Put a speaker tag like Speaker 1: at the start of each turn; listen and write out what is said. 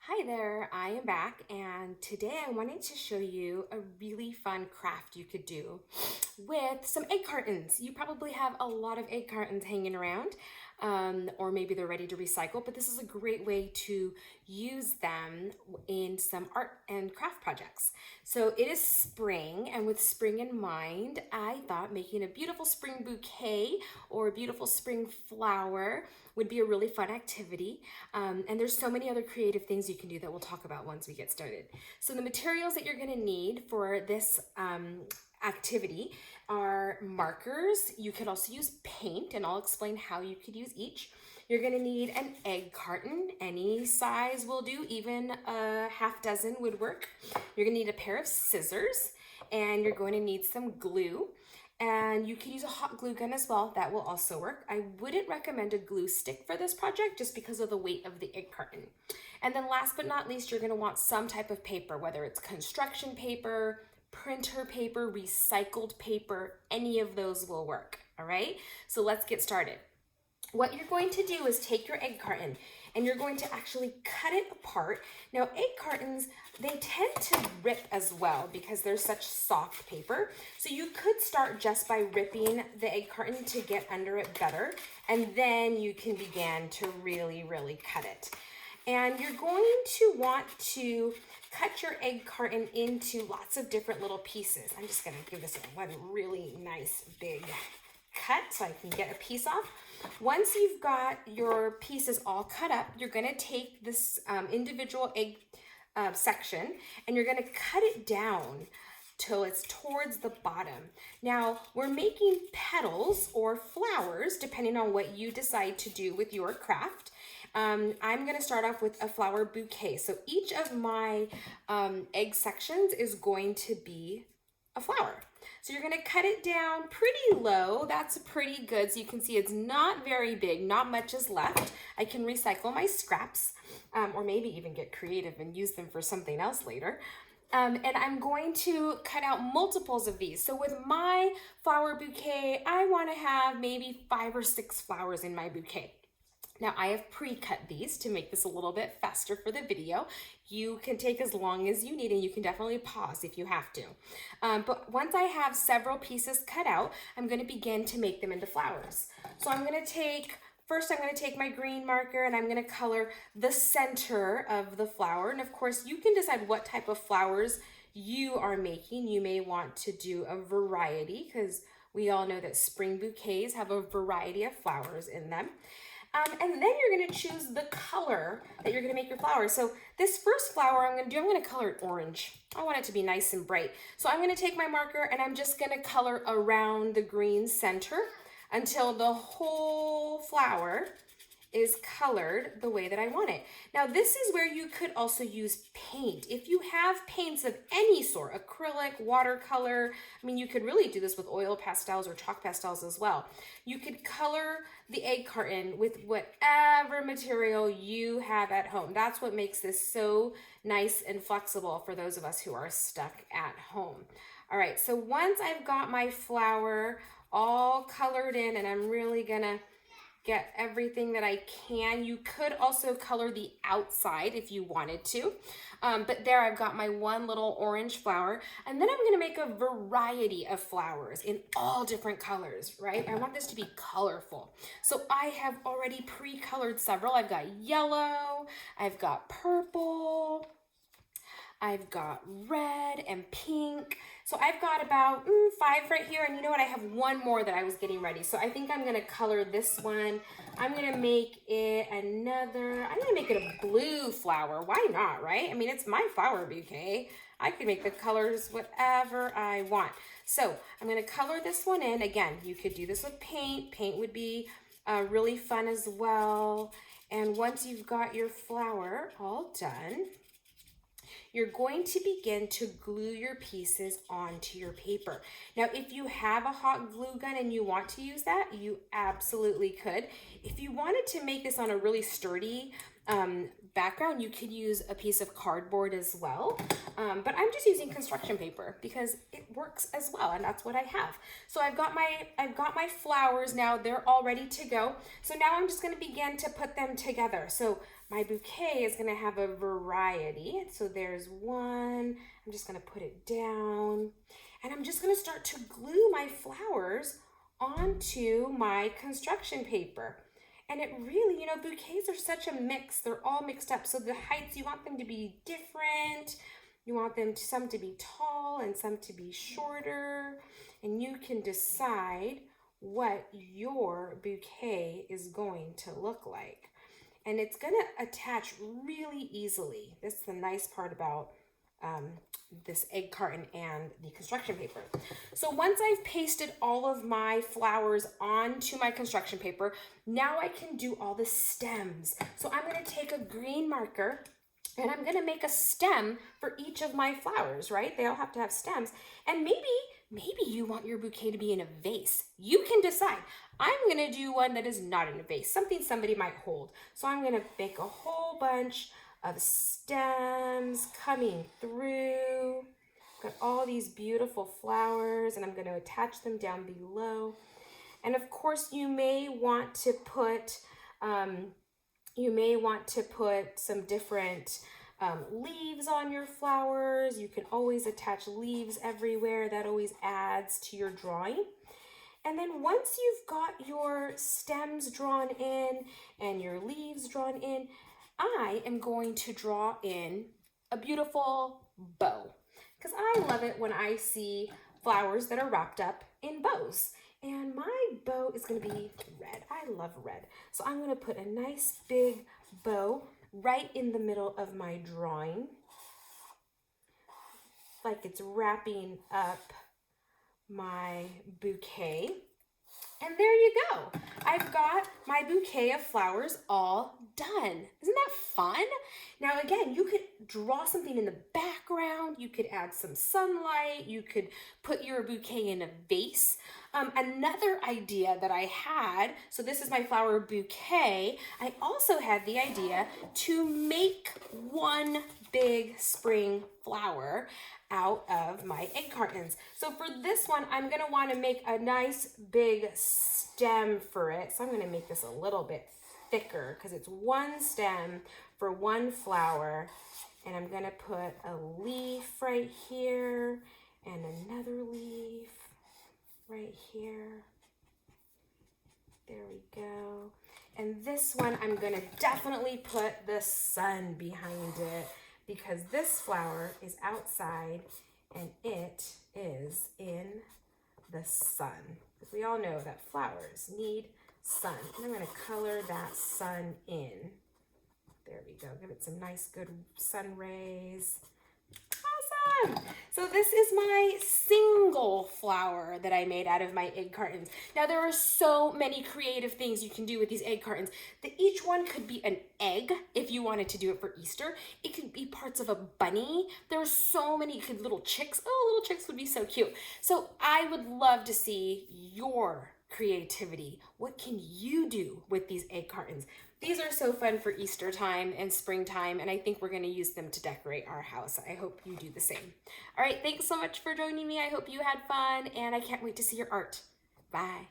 Speaker 1: Hi there, I am back, and today I wanted to show you a really fun craft you could do with some egg cartons. You probably have a lot of egg cartons hanging around, or maybe they're ready to recycle, but this is a great way to use them in some art and craft projects. So it is spring, and with spring in mind, I thought making a beautiful spring bouquet or a beautiful spring flower would be a really fun activity. And there's so many other creative things you can do that we'll talk about once we get started. So the materials that you're gonna need for this activity are markers. You could also use paint, and I'll explain how you could use each. You're gonna need an egg carton. Any size will do, even a half dozen would work. You're gonna need a pair of scissors, and you're going to need some glue. And you can use a hot glue gun as well. That will also work. I wouldn't recommend a glue stick for this project just because of the weight of the egg carton. And then last but not least, you're gonna want some type of paper, whether it's construction paper, printer paper, recycled paper, any of those will work, all right? So let's get started. What you're going to do is take your egg carton and you're going to actually cut it apart. Now, egg cartons, they tend to rip as well because they're such soft paper. So you could start just by ripping the egg carton to get under it better, and then you can begin to really cut it. And you're going to want to cut your egg carton into lots of different little pieces. I'm just gonna give this one really nice big cut so I can get a piece off. Once you've got your pieces all cut up, you're gonna take this individual egg section and you're gonna cut it down till it's towards the bottom. Now, we're making petals or flowers depending on what you decide to do with your craft. I'm gonna start off with a flower bouquet. So each of my egg sections is going to be a flower. So you're gonna cut it down pretty low. That's pretty good. So you can see it's not very big, not much is left. I can recycle my scraps or maybe even get creative and use them for something else later. And I'm going to cut out multiples of these. So with my flower bouquet, I wanna have maybe 5 or 6 flowers in my bouquet. Now I have pre-cut these to make this a little bit faster for the video. You can take as long as you need, and you can definitely pause if you have to. But once I have several pieces cut out, I'm gonna begin to make them into flowers. So I'm gonna take my green marker and I'm gonna color the center of the flower. And of course you can decide what type of flowers you are making. You may want to do a variety because we all know that spring bouquets have a variety of flowers in them. And then you're gonna choose the color that you're gonna make your flower. So this first flower I'm gonna color it orange. I want it to be nice and bright. So I'm gonna take my marker and I'm just gonna color around the green center until the whole flower is colored the way that I want it. Now this is where you could also use paint. If you have paints of any sort, acrylic, watercolor, I mean, you could really do this with oil pastels or chalk pastels as well. You could color the egg carton with whatever material you have at home. That's what makes this so nice and flexible for those of us who are stuck at home. All right, so once I've got my flower all colored in and I'm really gonna get everything that I can. You could also color the outside if you wanted to. But there I've got my one little orange flower. And then I'm gonna make a variety of flowers in all different colors, right? I want this to be colorful. So I have already pre-colored several. I've got yellow, I've got purple, I've got red and pink. So I've got about 5 right here. And you know what? I have one more that I was getting ready. So I think I'm gonna color this one. I'm gonna make it I'm gonna make it a blue flower. Why not, right? I mean, it's my flower bouquet. I can make the colors whatever I want. So I'm gonna color this one in. Again, you could do this with paint. Paint would be really fun as well. And once you've got your flower all done, you're going to begin to glue your pieces onto your paper. Now, if you have a hot glue gun and you want to use that, you absolutely could. If you wanted to make this on a really sturdy background. You could use a piece of cardboard as well, but I'm just using construction paper because it works as well, and that's what I have. So I've got my flowers now. They're all ready to go. So now I'm just going to begin to put them together. So my bouquet is going to have a variety. So there's one. I'm just going to put it down, and I'm just going to start to glue my flowers onto my construction paper. And it really, you know, bouquets are such a mix. They're all mixed up. So the heights, you want them to be different. You want them some to be tall and some to be shorter. And you can decide what your bouquet is going to look like. And it's going to attach really easily. That's the nice part about this egg carton and the construction paper. So once I've pasted all of my flowers onto my construction paper, now I can do all the stems. So I'm going to take a green marker and I'm going to make a stem for each of my flowers, right? They all have to have stems. And maybe you want your bouquet to be in a vase. You can decide. I'm going to do one that is not in a vase, something somebody might hold. So I'm going to make a whole bunch of stems coming through. Got all these beautiful flowers, and I'm going to attach them down below. And of course, you may want to put some different leaves on your flowers. You can always attach leaves everywhere. That always adds to your drawing. And then once you've got your stems drawn in and your leaves drawn in, I am going to draw in a beautiful bow, because I love it when I see flowers that are wrapped up in bows. And my bow is going to be red. I love red. So I'm going to put a nice big bow right in the middle of my drawing, like it's wrapping up my bouquet. And there you go. I've got my bouquet of flowers all done. Isn't that fun? Now again, you could draw something in the background. You could add some sunlight. You could put your bouquet in a vase. Another idea that I had, so this is my flower bouquet. I also had the idea to make one big spring flower out of my egg cartons. So for this one, I'm gonna wanna make a nice big stem for it. So I'm gonna make this a little bit thicker because it's one stem for one flower. And I'm gonna put a leaf right here and another leaf right here. There we go. And this one, I'm gonna definitely put the sun behind it, because this flower is outside and it is in the sun. Because we all know that flowers need sun. And I'm going to color that sun in. There we go. Give it some nice good sun rays. Awesome! So this is my single flower that I made out of my egg cartons. Now there are so many creative things you can do with these egg cartons. That each one could be an egg if you wanted to do it for Easter. It could be parts of a bunny. There are so many little chicks. Oh, little chicks would be so cute. So I would love to see your creativity. What can you do with these egg cartons? These are so fun for Easter time and springtime, and I think we're going to use them to decorate our house. I hope you do the same. All right, thanks so much for joining me. I hope you had fun, and I can't wait to see your art. Bye.